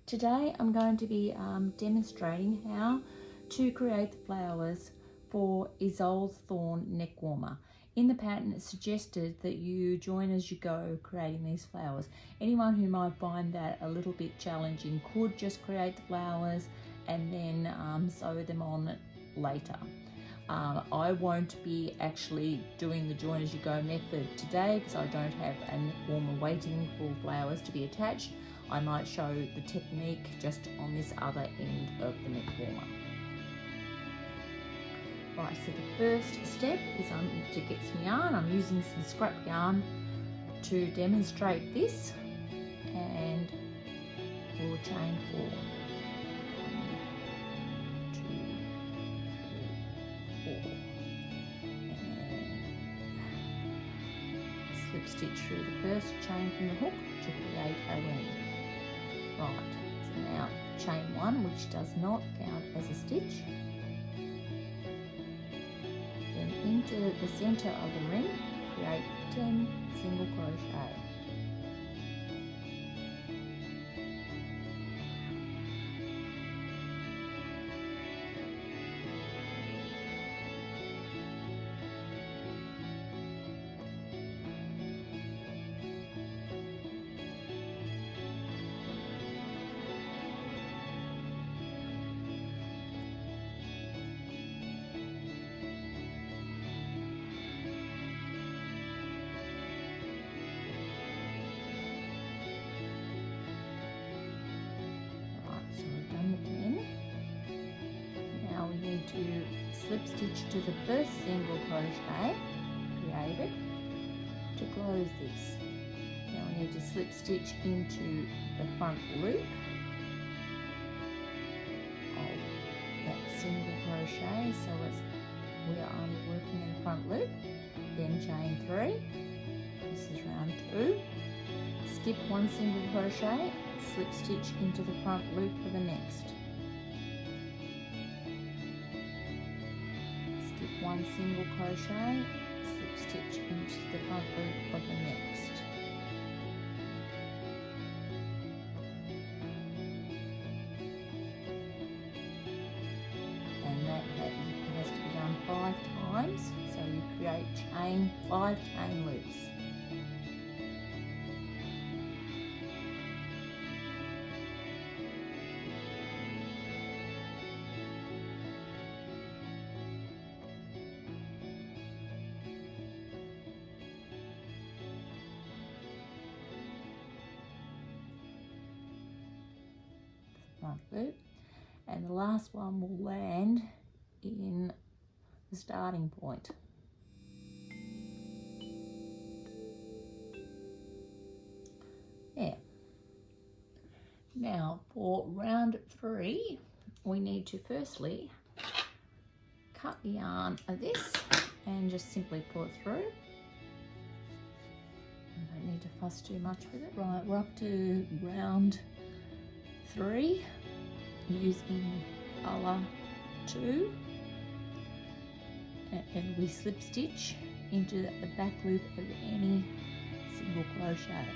Today I'm going to be demonstrating how to create the flowers for Isoldes Thorn neck warmer. In the pattern it's suggested that you join as you go creating these flowers. Anyone who might find that a little bit challenging could just create the flowers and then sew them on later. I won't be actually doing the join as you go method today because I don't have a neck warmer waiting for flowers to be attached. I might show the technique just on this other end of the neck warmer. Right, so the first step is to get some yarn. I'm using some scrap yarn to demonstrate this, and we'll chain 4. 1, 2, 3, 4, and slip stitch through the first chain from the hook to create a ring. Right, so now chain 1, which does not count as a stitch, then into the center of the ring create 10 single crochet. To slip stitch to the first single crochet created to close this. Now we need to slip stitch into the front loop of that single crochet, so we are only working in the front loop, then chain 3, this is round 2, skip 1 single crochet, slip stitch into the front loop for the next. 1 single crochet, slip stitch into the front loop of the next. And that has to be done 5 times, so you create 5 chain loops. Front loop, and the last one will land in the starting point. Yeah. Now for round 3, we need to firstly cut the yarn of this and just simply pull it through. I don't need to fuss too much with it. Right, we're up to round 3 using colour 2, and we slip stitch into the back loop of any single crochet.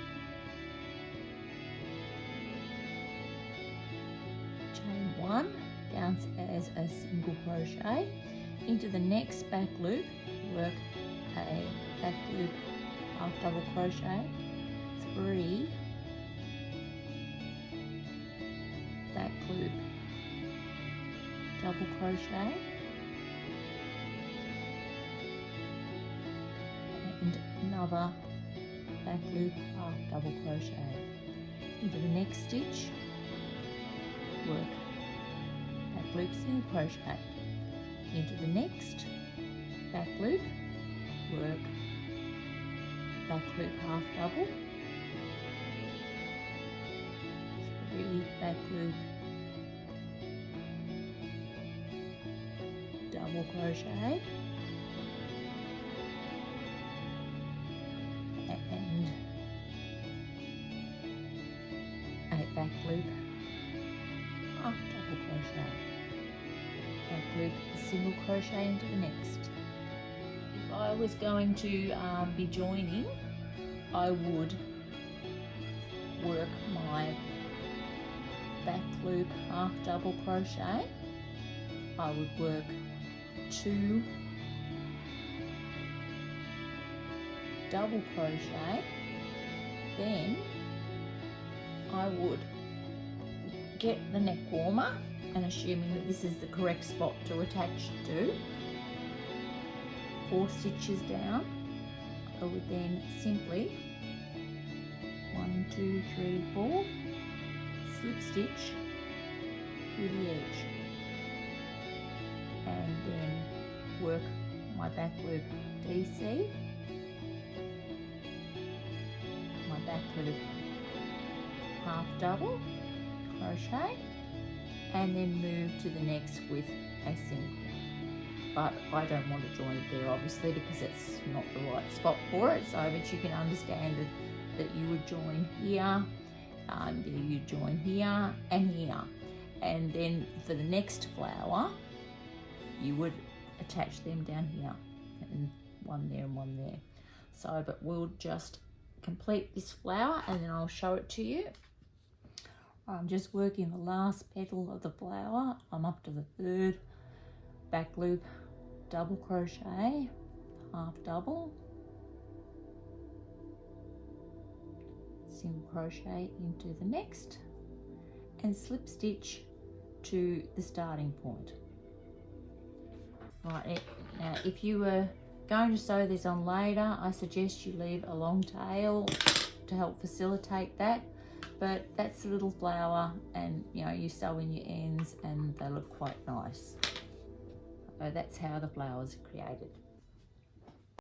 Chain 1 counts as a single crochet. Into the next back loop work a back loop half double crochet, 3 back loop double crochet, and another back loop half double crochet. Into the next stitch work back loop single crochet. Into the next back loop work back loop half double, 3 back loop double crochet, and a back loop half double crochet, back loop single crochet into the next. If I was going to be joining, I would work my back loop half double crochet, I would work 2 double crochet, then I would get the neck warmer, and assuming that this is the correct spot to attach to, 4 stitches down, I would then simply 1, 2, 3, 4 slip stitch through the edge, and then work my back loop DC, my back loop half double crochet, and then move to the next with a single. But I don't want to join it there obviously because it's not the right spot for it, so but you can understand that you would join here, you join here and here, and then for the next flower you would attach them down here, and one there and one there. So but we'll just complete this flower and then I'll show it to you. I'm just working the last petal of the flower. I'm up to the 3rd back loop double crochet, half double, single crochet into the next, and slip stitch to the starting point. Right, now if you were going to sew this on later, I suggest you leave a long tail to help facilitate that, but that's the little flower, and you know, you sew in your ends and they look quite nice. So that's how the flowers are created.